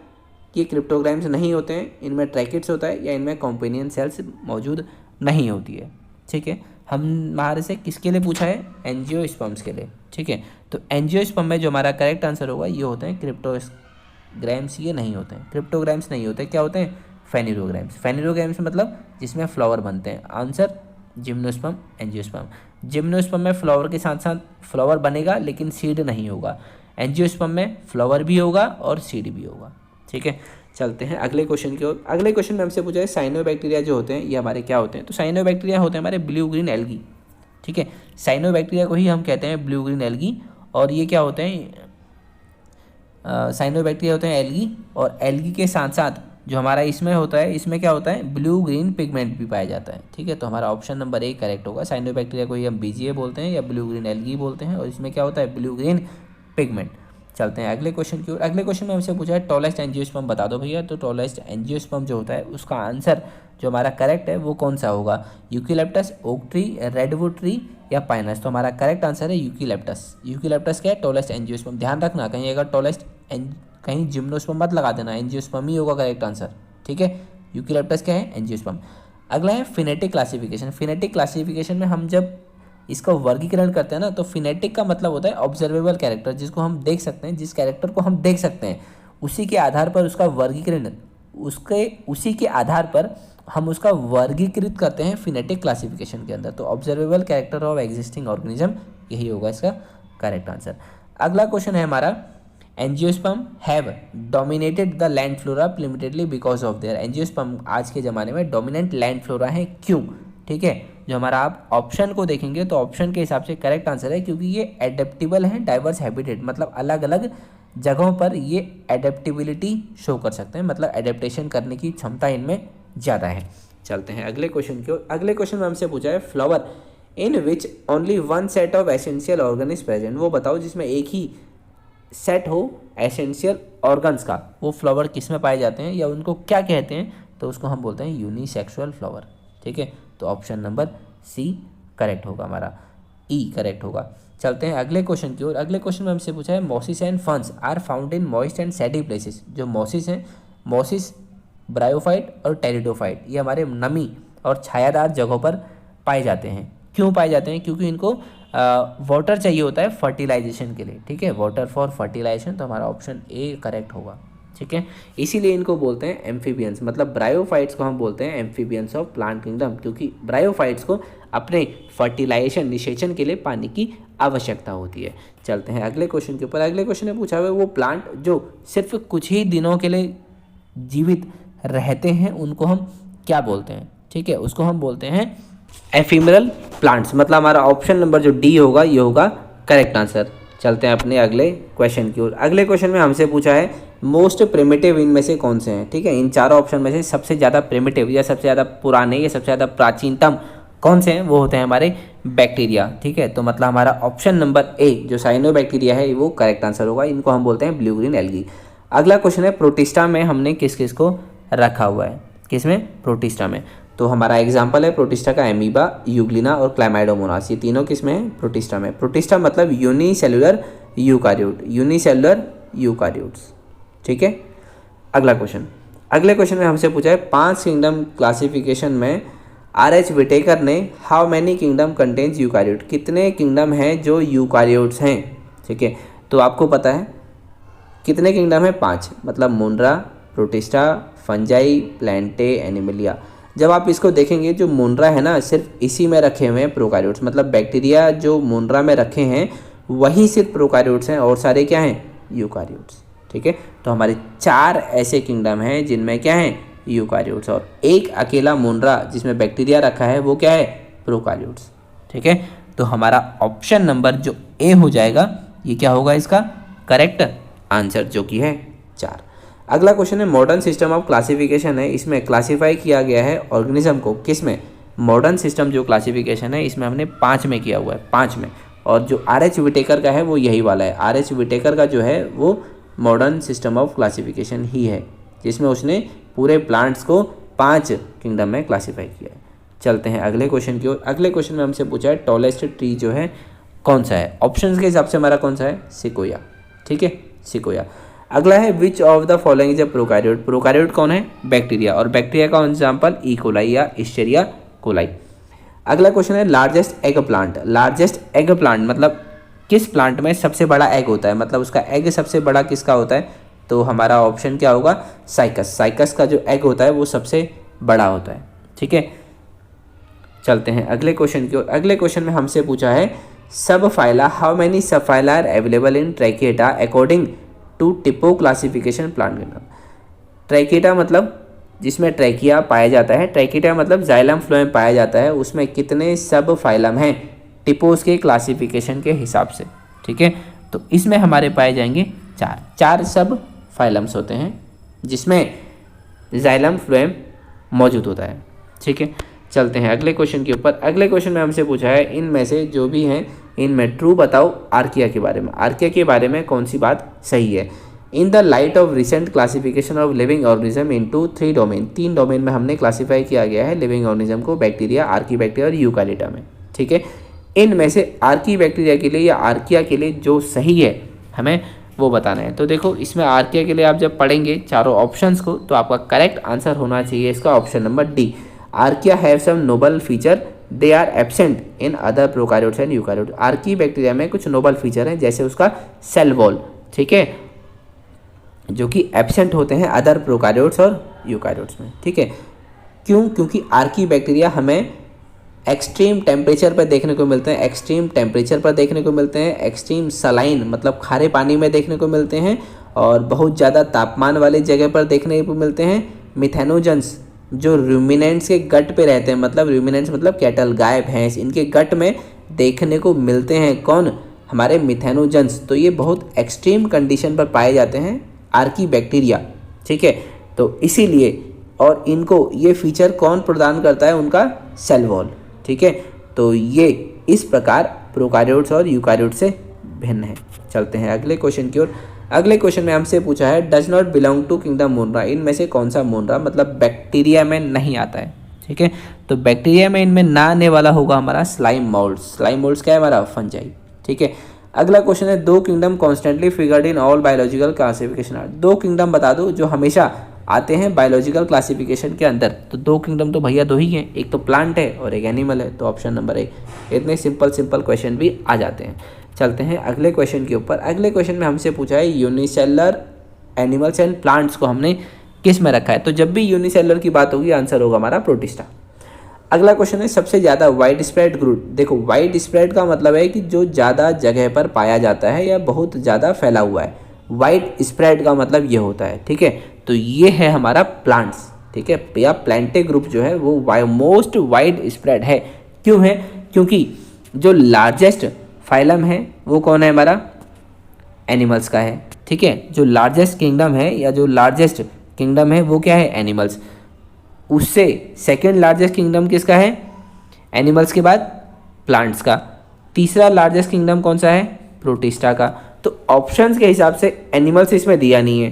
Speaker 1: ये क्रिप्टोग्राम्स नहीं होते हैं, इनमें ट्रैकेट्स होता है, या इनमें कॉम्पेनियन सेल्स मौजूद नहीं होती है। ठीक है, हमारे से किसके लिए पूछा है, एंजियोस्पर्म्स के लिए। ठीक है, तो एंजियोस्पर्म में जो हमारा करेक्ट आंसर होगा ये होते हैं क्रिप्टोग्राम्स, ये नहीं होते हैं, क्रिप्टोग्राम्स नहीं होते, क्या होते हैं, फेनिरोग्राम्स। फेनिरोग्राम्स मतलब जिसमें फ्लावर बनते हैं। Answer gymnosperm, angiosperm. जिम्नोस्पर्म में फ्लावर के साथ साथ फ्लावर बनेगा लेकिन सीड नहीं होगा, एंजियोस्पर्म में फ्लावर भी होगा और सीड भी होगा। ठीक है, चलते हैं अगले क्वेश्चन की ओर। अगले क्वेश्चन में हमसे पूछा है साइनोबैक्टीरिया जो होते हैं ये हमारे क्या होते हैं। तो साइनोबैक्टीरिया होते हैं हमारे ब्लू ग्रीन एल्गी। ठीक है, साइनोबैक्टीरिया को ही हम कहते हैं ब्लू ग्रीन एल्गी। और ये क्या होते हैं, साइनोबैक्टीरिया होते हैं एल्गी, और एल्गी के साथ साथ जो हमारा इसमें होता है, इसमें क्या होता है, ब्लू ग्रीन पिगमेंट भी पाया जाता है। ठीक है, तो हमारा ऑप्शन नंबर ए करेक्ट होगा। साइनोबैक्टीरिया को हम बीजीए बोलते हैं या ब्लू ग्रीन एल्गी बोलते हैं, और इसमें क्या होता है, ब्लू ग्रीन पिगमेंट। चलते हैं अगले क्वेश्चन की ओर। अगले क्वेश्चन में हमसे पूछा है टॉलेस्ट एंजियोस्पर्म बता दो भैया। तो टॉलेस्ट एंजियोस्पर्म जो होता है उसका आंसर जो हमारा करेक्ट है वो कौन सा होगा, eucalyptus, oak tree, redwood tree या पाइनस। तो हमारा करेक्ट आंसर है यूकेलिप्टस। यूकेलिप्टस क्या है, टॉलेस्ट एंजियोस्पर्म। ध्यान रखना कहीं अगर टॉलेस्ट कहीं जिम्नोस्पर्म मत लगा देना, एंजियोस्पर्म ही होगा करेक्ट आंसर। ठीक है, यूकेलिप्टस क्या है, एंजियोस्पर्म। अगला है फिनेटिक क्लासिफिकेशन। फिनेटिक क्लासिफिकेशन में हम जब इसका वर्गीकरण करते हैं ना, तो फिनेटिक का मतलब होता है ऑब्जर्वेबल कैरेक्टर, जिसको हम देख सकते हैं, जिस कैरेक्टर को हम देख सकते हैं उसी के आधार पर उसका वर्गीकरण, उसी के आधार पर हम उसका वर्गीकृत करते हैं फिनेटिक क्लासिफिकेशन के अंदर। तो observable character of existing organism, यही होगा इसका करेक्ट आंसर। अगला क्वेश्चन है हमारा, angiosperm have dominated the land flora limitedly because of their. Angiosperm आज के ज़माने में डोमिनेंट लैंड फ्लोरा है, क्यों। ठीक है, जो हमारा आप ऑप्शन को देखेंगे तो ऑप्शन के हिसाब से करेक्ट आंसर है क्योंकि ये एडेप्टेबल हैं, डाइवर्स हैबिटेट, मतलब अलग अलग जगहों पर ये एडेप्टेबिलिटी शो कर सकते हैं, मतलब एडेप्टेशन करने की क्षमता इनमें ज़्यादा है। चलते हैं अगले क्वेश्चन की ओर। अगले क्वेश्चन में हमसे पूछा है flower in which only one set of essential organ is present. वो बताओ जिसमें एक ही सेट हो एसेंशियल ऑर्गन्स का, वो फ्लावर किस में पाए जाते हैं या उनको क्या कहते हैं, तो उसको हम बोलते हैं यूनिसेक्सुअल फ्लावर। ठीक है, तो ऑप्शन नंबर सी करेक्ट होगा, हमारा ई करेक्ट होगा। चलते हैं अगले क्वेश्चन की ओर। अगले क्वेश्चन में हमसे पूछा है mosses and ferns are found in moist and shady places. जो मोसिस हैं, मोसिस ब्रायोफाइट और टेरिडोफाइट, ये हमारे नमी और छायादार जगहों पर पाए जाते हैं। क्यों पाए जाते हैं, क्योंकि इनको वाटर चाहिए होता है फर्टिलाइजेशन के लिए। ठीक है, वाटर फॉर फर्टिलाइजेशन, तो हमारा ऑप्शन ए करेक्ट होगा। ठीक है, इसीलिए इनको बोलते हैं एम्फीबियंस, मतलब ब्रायोफाइट्स को हम बोलते हैं एम्फीबियंस ऑफ प्लांट किंगडम, क्योंकि ब्रायोफाइट्स को अपने फर्टिलाइजेशन, निषेचन के लिए पानी की आवश्यकता होती है। चलते हैं अगले क्वेश्चन के ऊपर। अगले क्वेश्चन में पूछा हुआ है वो प्लांट जो सिर्फ कुछ ही दिनों के लिए जीवित रहते हैं उनको हम क्या बोलते हैं। ठीक है, उसको हम बोलते हैं एफिमरल प्लांट्स, मतलब हमारा ऑप्शन नंबर जो डी होगा ये होगा करेक्ट आंसर। चलते हैं अपने अगले क्वेश्चन की ओर। अगले क्वेश्चन में हमसे पूछा है मोस्ट प्रिमिटिव इनमें से कौन से हैं। ठीक है, इन चारों ऑप्शन में से सबसे ज़्यादा प्रिमिटिव या सबसे ज़्यादा पुराने या सबसे ज़्यादा प्राचीनतम कौन से हैं, वो होते हैं हमारे बैक्टीरिया। ठीक है, तो मतलब हमारा ऑप्शन नंबर ए जो साइनोबैक्टीरिया है वो करेक्ट आंसर होगा। इनको हम बोलते हैं ब्लू ग्रीन एल्गी। अगला क्वेश्चन है प्रोटिस्टा में हमने किस किस को रखा हुआ है, किसमें, प्रोटिस्टा में। तो हमारा एग्जाम्पल है प्रोटिस्टा का एमीबा, यूग्लिना और क्लैमाइडोमोनास, ये तीनों किसमें है, प्रोटिस्टा में। प्रोटिस्टा मतलब यूनिसेलुलर यूकार्योट, यूनिसेलुलर यूकार्योट्स। ठीक है, अगला क्वेश्चन। अगले क्वेश्चन में हमसे पूछा है 5 किंगडम क्लासिफिकेशन में आर.एच. विटेकर ने हाउ मैनी किंगडम कंटेन्स यूकार्योट, कितने किंगडम हैं जो यूकार्योट्स हैं। ठीक है, तो आपको पता है कितने किंगडम है, 5, मतलब मोनरा, प्रोटिस्टा, फंजाई, प्लांटे, एनिमलिया। जब आप इसको देखेंगे जो मोनरा है ना, सिर्फ इसी में रखे हुए हैं प्रोकार्योट्स, मतलब बैक्टीरिया जो मोनरा में रखे हैं वही सिर्फ प्रोकार्योट्स हैं और सारे क्या हैं, यूकार्योट्स। ठीक है, तो हमारे 4 ऐसे किंगडम हैं जिनमें क्या है, यूकार्योट्स, और एक अकेला मोनरा जिसमें बैक्टीरिया रखा है वो क्या है, प्रोकार्योट्स। ठीक है, तो हमारा ऑप्शन नंबर जो ए हो जाएगा ये क्या होगा इसका करेक्ट आंसर, जो कि है 4। अगला क्वेश्चन है मॉडर्न सिस्टम ऑफ क्लासिफिकेशन है, इसमें क्लासीफाई किया गया है ऑर्गेनिज्म को किस में, मॉडर्न सिस्टम जो क्लासिफिकेशन है इसमें हमने 5 में किया हुआ है, 5 में। और जो आर.एच. विटेकर का है वो यही वाला है। आर.एच. विटेकर का जो है वो मॉडर्न सिस्टम ऑफ क्लासिफिकेशन ही है, जिसमें उसने पूरे प्लांट्स को 5 किंगडम में क्लासीफाई किया है। चलते हैं अगले क्वेश्चन की ओर। अगले क्वेश्चन में हमसे पूछा है टॉलेस्ट ट्री जो है कौन सा है, ऑप्शंस के हिसाब से हमारा कौन सा है, सिकोया। ठीक है, सिकोया। अगला है which of the following is a prokaryote, prokaryote कौन है, बैक्टीरिया, और बैक्टीरिया का एग्जाम्पल ई कोलाई या इस्चेरिया कोलाई। अगला क्वेश्चन है largest egg plant, largest egg plant मतलब किस प्लांट में सबसे बड़ा एग होता है, मतलब उसका एग सबसे बड़ा किसका होता है, तो हमारा ऑप्शन क्या होगा, साइकस। साइकस का जो एग होता है वो सबसे बड़ा होता है। ठीक है, चलते हैं अगले क्वेश्चन की ओर। अगले क्वेश्चन में हमसे पूछा है subphyla, how many subphyla are available in tracheata according to Tippo classification plant kingdom. Tracheata मतलब जिसमें ट्रैकिया पाया जाता है, ट्रैकिएटा मतलब जाइलम फ्लोएम पाया जाता है, उसमें कितने सब फाइलम हैं टिपोस के क्लासिफिकेशन के हिसाब से। ठीक है, तो इसमें हमारे पाए जाएंगे 4 सब फाइलम्स होते हैं, जिसमें जाइलम फ्लोएम मौजूद होता है। ठीक है, चलते हैं अगले क्वेश्चन के ऊपर। अगले क्वेश्चन में हमसे पूछा है इनमें से जो भी हैं इनमें ट्रू बताओ आर्किया के बारे में। आर्किया के बारे में कौन सी बात सही है। In the light of recent classification of living organism into 3 domain, 3 domain में हमने क्लासीफाई किया गया है लिविंग ऑर्गेनिज्म को, बैक्टीरिया, आर्की बैक्टीरिया और यूकारियोटा में। ठीक है, इनमें से आर्की बैक्टीरिया के लिए या आर्किया के लिए जो सही है हमें वो बताना है। तो देखो इसमें आर्किया के लिए आप जब पढ़ेंगे चारों ऑप्शंस को तो आपका करेक्ट आंसर होना चाहिए इसका option number D. Archaea have some novel feature they are absent in other prokaryotes and eukaryotes. Archaebacteria में कुछ नोबल फीचर हैं जैसे उसका सेल वॉल, ठीक है, जो कि एब्सेंट होते हैं अदर प्रोकार्योट्स और यूकारियोट्स में। ठीक है, क्यों? क्योंकि आर्की बैक्टीरिया हमें एक्सट्रीम टेम्परेचर पर देखने को मिलते हैं, एक्सट्रीम टेम्परेचर पर देखने को मिलते हैं, एक्सट्रीम सलाइन मतलब खारे पानी में देखने को मिलते हैं और बहुत ज़्यादा तापमान वाली जगह पर देखने को मिलते हैं। मिथेनोजन्स जो रूमिनेंट्स के गट पे रहते हैं, मतलब रूमिनेंट्स मतलब कैटल, गाय, भैंस, इनके गट में देखने को मिलते हैं कौन? हमारे मिथेनोजन्स। तो ये बहुत एक्सट्रीम कंडीशन पर पाए जाते हैं आर्की बैक्टीरिया। ठीक है, तो इसीलिए और इनको ये फीचर कौन प्रदान करता है? उनका सेल वॉल। ठीक है, तो ये इस प्रकार प्रोकार्योट्स और यूकारियोट्स से भिन्न है। चलते हैं अगले क्वेश्चन की ओर। अगले क्वेश्चन में हमसे पूछा है does not belong to kingdom Monera, इनमें से कौन सा मोनरा मतलब बैक्टीरिया में नहीं आता है। ठीक है, तो बैक्टीरिया में इनमें ना आने वाला होगा हमारा स्लाइम मोल्ड्स। स्लाइम मोल्ड्स क्या है? हमारा फंजाई। ठीक है, अगला क्वेश्चन है two kingdom constantly figured in all biological classification are. दो किंगडम बता दो जो हमेशा आते हैं बायोलॉजिकल क्लासिफिकेशन के अंदर। तो दो किंगडम तो भैया दो ही हैं, एक तो प्लांट है और एक एनिमल है। तो ऑप्शन नंबर ए। इतने सिंपल क्वेश्चन भी आ जाते हैं। चलते हैं अगले क्वेश्चन के ऊपर। अगले क्वेश्चन में हमसे पूछा है यूनिसेलुलर एनिमल्स एंड प्लांट्स को हमने किस में रखा है। तो जब भी यूनिसेलुलर की बात होगी आंसर होगा हमारा प्रोटिस्टा। अगला क्वेश्चन है सबसे ज़्यादा वाइड स्प्रेड ग्रुप। देखो वाइड स्प्रेड का मतलब है कि जो ज़्यादा जगह पर पाया जाता है या बहुत ज़्यादा फैला हुआ है। वाइड स्प्रेड का मतलब ये होता है। ठीक है, तो ये है हमारा प्लांट्स। ठीक है, या प्लांटे ग्रुप जो है वो मोस्ट वाइड स्प्रेड है। क्यों है? क्योंकि जो लार्जेस्ट फाइलम है वो कौन है? हमारा एनिमल्स का है। ठीक है, जो लार्जेस्ट किंगडम है या जो लार्जेस्ट किंगडम है वो क्या है? एनिमल्स। उससे सेकेंड लार्जेस्ट किंगडम किसका है? एनिमल्स के बाद प्लांट्स का। तीसरा लार्जेस्ट किंगडम कौन सा है? प्रोटिस्टा का। तो ऑप्शंस के हिसाब से एनिमल्स इसमें दिया नहीं है,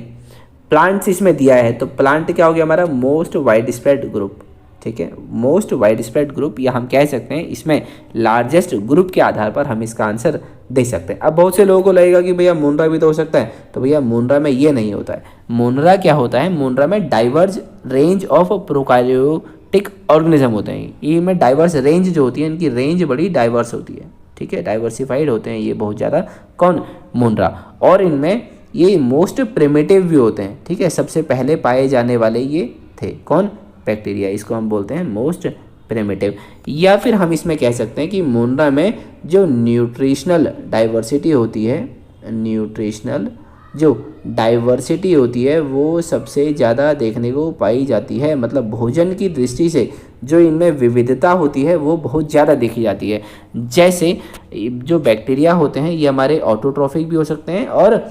Speaker 1: प्लांट्स इसमें दिया है। तो प्लांट क्या हो गया हमारा? Most wide spread group. ठीक है, मोस्ट वाइड स्प्रेड ग्रुप, या हम कह सकते हैं इसमें लार्जेस्ट ग्रुप के आधार पर हम इसका आंसर दे सकते हैं। अब बहुत से लोगों को लगेगा कि भैया मोनरा भी तो हो सकता है। तो भैया मोनरा में ये नहीं होता है। मोनरा क्या होता है? मोनरा में diverse range of prokaryotic organism होते हैं। ये में डाइवर्स रेंज जो होती है, इनकी रेंज बड़ी डाइवर्स होती है। ठीक है, डाइवर्सिफाइड होते हैं ये बहुत ज़्यादा। कौन? मोनरा। और इनमें ये मोस्ट प्रिमिटिव भी होते हैं। ठीक है, सबसे पहले पाए जाने वाले ये थे कौन? बैक्टीरिया। इसको हम बोलते हैं मोस्ट प्रिमिटिव। या फिर हम इसमें कह सकते हैं कि मोनरा में जो न्यूट्रिशनल डाइवर्सिटी होती है, न्यूट्रिशनल जो डाइवर्सिटी होती है वो सबसे ज़्यादा देखने को पाई जाती है। मतलब भोजन की दृष्टि से जो इनमें विविधता होती है वो बहुत ज़्यादा देखी जाती है। जैसे जो बैक्टीरिया होते हैं ये हमारे ऑटोट्रॉफिक भी हो सकते हैं और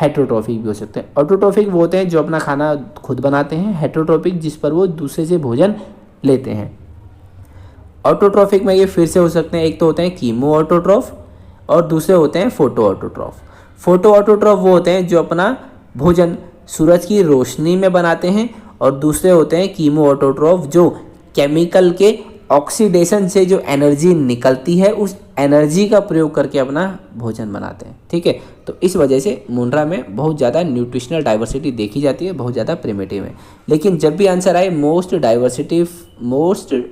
Speaker 1: हेटरोट्रॉफिक भी हो सकते हैं। ऑटोट्रॉफिक वो होते हैं जो अपना खाना खुद बनाते हैं। हेटरोट्रॉफिक जिस पर वो दूसरे से भोजन लेते हैं। ऑटोट्रॉफिक में ये फिर से हो सकते हैं, एक तो होते हैं कीमो ऑटोट्रॉफ और दूसरे होते हैं फोटो ऑटोट्रॉफ। फोटो ऑटोट्रॉफ वो होते हैं जो अपना भोजन सूरज की रोशनी में बनाते हैं और दूसरे होते हैं कीमो ऑटोट्रॉफ जो केमिकल के ऑक्सीडेशन से जो एनर्जी निकलती है उस एनर्जी का प्रयोग करके अपना भोजन बनाते हैं। ठीक है, तो इस वजह से मोनरा में बहुत ज़्यादा न्यूट्रिशनल डाइवर्सिटी देखी जाती है, बहुत ज़्यादा प्रिमिटिव है। लेकिन जब भी आंसर आए मोस्ट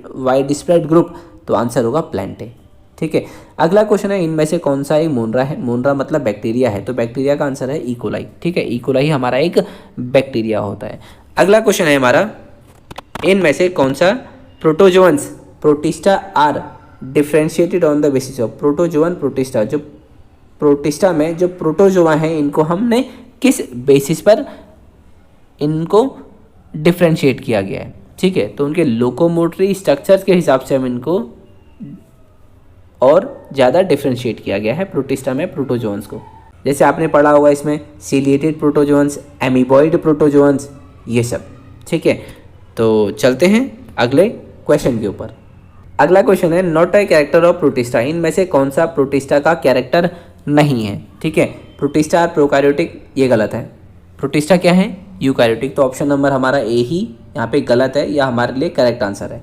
Speaker 1: वाइड स्प्रेड ग्रुप तो आंसर होगा प्लांटे। ठीक है, अगला क्वेश्चन है इनमें से कौन सा एक मोनरा है। मोनरा मतलब बैक्टीरिया है, तो बैक्टीरिया का आंसर है इकोलाई। ठीक है, इकोलाई हमारा एक बैक्टीरिया होता है। अगला क्वेश्चन है हमारा इनमें से कौन सा protozoans protista are differentiated on the basis of. Protozoan protista, जो प्रोटिस्टा में जो प्रोटोजोआ हैं इनको हमने किस बेसिस पर इनको डिफ्रेंशिएट किया गया है। ठीक है, तो उनके लोकोमोटरी स्ट्रक्चर्स के हिसाब से हम इनको और ज़्यादा डिफ्रेंशिएट किया गया है प्रोटिस्टा में प्रोटोजोअन्स को। जैसे आपने पढ़ा होगा इसमें सीलिएटेड प्रोटोजोअन्स, एमीबॉइड प्रोटोजोअन्स, ये सब। ठीक है, तो चलते हैं अगले क्वेश्चन के ऊपर। अगला क्वेश्चन है not a character of protista, इनमें से कौन सा प्रोटिस्टा का कैरेक्टर नहीं है। ठीक है, प्रोटिस्टा और प्रोकैरियोटिक, ये गलत है। प्रोटिस्टा क्या है, यूकैरियोटिक। तो ऑप्शन नंबर हमारा ए ही यहाँ पे गलत है, या हमारे लिए करेक्ट आंसर है।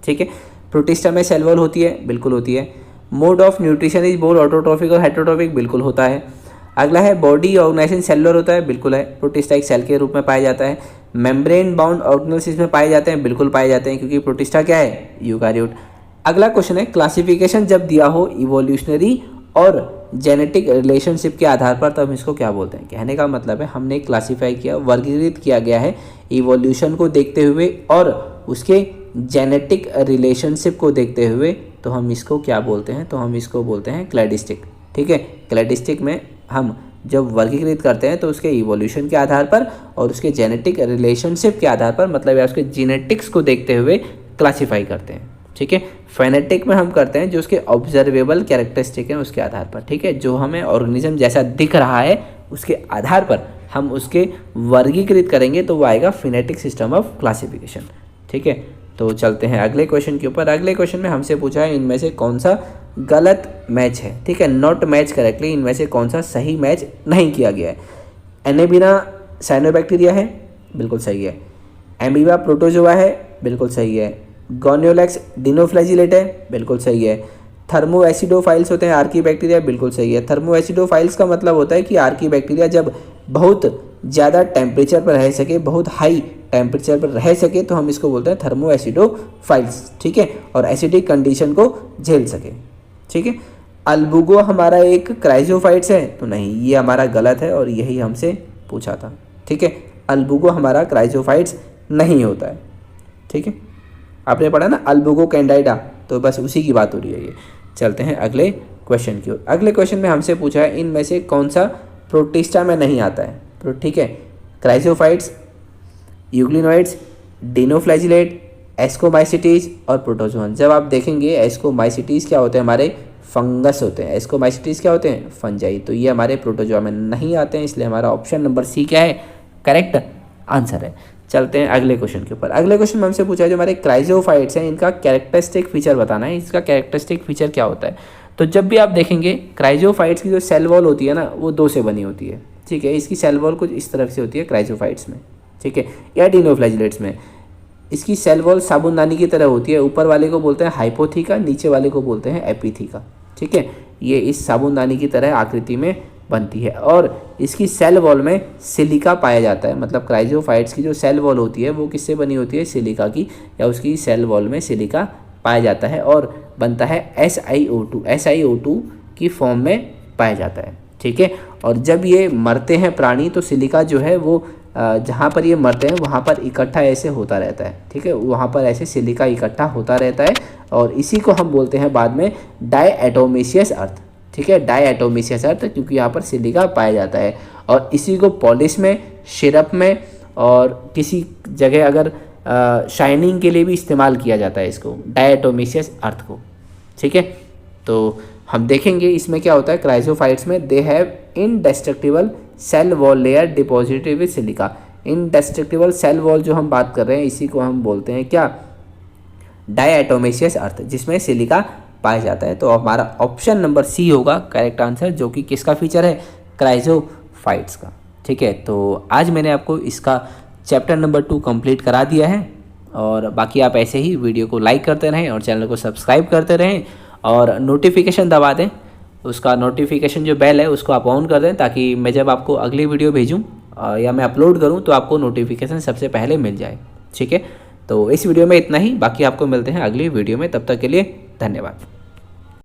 Speaker 1: ठीक है, प्रोटिस्टा में सेल वॉल होती है, बिल्कुल होती है। Mode of nutrition is both autotrophic और हेटेरोट्रॉफिक, बिल्कुल होता है। अगला है बॉडी ऑर्गेनाइजेशन सेलुलर होता है, बिल्कुल है। प्रोटिस्टा एक सेल के रूप में पाया जाता है। मेम्ब्रेन बाउंड ऑर्गेनेल्स इसमें पाए जाते हैं, बिल्कुल पाए जाते हैं, क्योंकि प्रोटिस्टा क्या है, यूकैरियोट। अगला क्वेश्चन है क्लासिफिकेशन जब दिया हो इवोल्यूशनरी और जेनेटिक रिलेशनशिप के आधार पर, तब इसको क्या बोलते हैं। कहने का मतलब है हमने क्लासीफाई किया, वर्गीकृत किया गया है इवोल्यूशन को देखते हुए और उसके जेनेटिक रिलेशनशिप को देखते हुए, तो हम इसको क्या बोलते हैं, तो हम इसको बोलते हैं क्लैडिस्टिक। ठीक है, क्लैडिस्टिक में हम जब वर्गीकृत करते हैं तो उसके इवोल्यूशन के आधार पर और उसके जेनेटिक रिलेशनशिप के आधार पर, मतलब या उसके जेनेटिक्स को देखते हुए क्लासीफाई करते हैं। ठीक है, फेनेटिक में हम करते हैं जो उसके ऑब्जर्वेबल कैरेक्टरिस्टिक हैं उसके आधार पर। ठीक है, जो हमें ऑर्गेनिज्म जैसा दिख रहा है उसके आधार पर हम उसके वर्गीकृत करेंगे, तो वो आएगा फिनेटिक सिस्टम ऑफ क्लासिफिकेशन। ठीक है, तो चलते हैं अगले क्वेश्चन के ऊपर। अगले क्वेश्चन में हमसे पूछा है इनमें से कौन सा गलत मैच है। ठीक है, नॉट मैच करेक्टली, इनमें से कौन सा सही मैच नहीं किया गया है। एनेबिना साइनोबैक्टीरिया है, बिल्कुल सही है। एमीबा प्रोटोजोआ है, बिल्कुल सही है। गोनियोलैक्स डिनोफ्लैजिलेट है, बिल्कुल सही है। थर्मो एसिडोफाइल्स होते हैं आर्की बैक्टीरिया, बिल्कुल सही है। थर्मो एसिडोफाइल्स का मतलब होता है कि आर्की बैक्टीरिया जब बहुत ज़्यादा टेम्परेचर पर रह सके, बहुत हाई टेम्परेचर पर रह सके, तो हम इसको बोलते हैं थर्मो एसिडोफाइल्स। ठीक है, और एसिडिक कंडीशन को झेल सके। ठीक है, अल्बुगो हमारा एक क्राइजोफाइट्स है, तो नहीं, ये हमारा गलत है और यही हमसे पूछा था। ठीक है, अल्बुगो हमारा क्राइजोफाइट्स नहीं होता है। ठीक है, आपने पढ़ा ना अल्बुगो कैंडाइडा, तो बस उसी की बात हो रही है ये। चलते हैं अगले क्वेश्चन की ओर। अगले क्वेश्चन में हमसे पूछा है इनमें से कौन सा प्रोटिस्टा में नहीं आता है। तो ठीक है, क्राइजोफाइट्स, यूग्लिनोइड्स, डिनोफ्लैजिलेट, एस्कोमाइसिटीज और प्रोटोजोअन। जब आप देखेंगे एस्कोमाइसिटीज क्या होते हैं, हमारे फंगस होते हैं। एस्कोमाइसिटीज क्या होते हैं, फंजाई। तो ये हमारे प्रोटोजोआ में नहीं आते हैं, इसलिए हमारा ऑप्शन नंबर सी क्या है, करेक्ट आंसर है। चलते हैं अगले क्वेश्चन के ऊपर। अगले क्वेश्चन में हमसे पूछा है जो हमारे क्राइजोफाइट्स हैं इनका कैरेक्टरिस्टिक फीचर बताना है। इसका कैरेक्टरिस्टिक फीचर क्या होता है, तो जब भी आप देखेंगे क्राइजोफाइट्स की जो सेल वॉल होती है ना, वो दो से बनी होती है। ठीक है, इसकी सेल वॉल कुछ इस तरफ से होती है क्राइजोफाइट्स में। ठीक है, या डिनोफ्लैजिलेट्स में इसकी सेल वॉल साबुनदानी की तरह होती है। ऊपर वाले को बोलते हैं हाइपोथीका, नीचे वाले को बोलते हैं एपीथीका। ठीक है, ये इस साबुनदानी की तरह आकृति में बनती है और इसकी सेल वॉल में सिलिका पाया जाता है। मतलब क्राइजोफाइट्स की जो सेल वॉल होती है वो किससे बनी होती है, सिलिका की, या उसकी सेल वॉल में सिलिका पाया जाता है और बनता है SiO2। SiO2 की फॉर्म में पाया जाता है। ठीक है, और जब ये मरते हैं प्राणी तो सिलिका जो है वो जहाँ पर ये मरते हैं वहाँ पर इकट्ठा ऐसे होता रहता है। ठीक है, वहाँ पर ऐसे सिलिका इकट्ठा होता रहता है और इसी को हम बोलते हैं बाद में डायएटोमिशियस अर्थ। ठीक है, डायएटोमिशियस अर्थ, क्योंकि यहाँ पर सिलिका पाया जाता है और इसी को पॉलिश में, सिरप में और किसी जगह अगर शाइनिंग के लिए भी इस्तेमाल किया जाता है इसको, डायएटोमिशियस अर्थ को। ठीक है, तो हम देखेंगे इसमें क्या होता है। क्राइजोफाइट्स में they have indestructible cell wall layer deposited with silica. Indestructible cell wall जो हम बात कर रहे हैं इसी को हम बोलते हैं क्या, डायएटोमिशियस अर्थ, जिसमें सिलिका पाया जाता है। तो हमारा ऑप्शन नंबर सी होगा करेक्ट आंसर, जो कि किसका फीचर है, क्राइजोफाइट्स का। ठीक है, तो आज मैंने आपको इसका चैप्टर नंबर 2 कंप्लीट करा दिया है और बाकी आप ऐसे ही वीडियो को लाइक करते रहें और चैनल को सब्सक्राइब करते रहें और नोटिफिकेशन दबा दें। उसका नोटिफिकेशन जो बेल है उसको आप ऑन कर दें, ताकि मैं जब आपको अगली वीडियो भेजूँ या मैं अपलोड करूँ तो आपको नोटिफिकेशन सबसे पहले मिल जाए। ठीक है, तो इस वीडियो में इतना ही, बाकी आपको मिलते हैं अगली वीडियो में। तब तक के लिए धन्यवाद।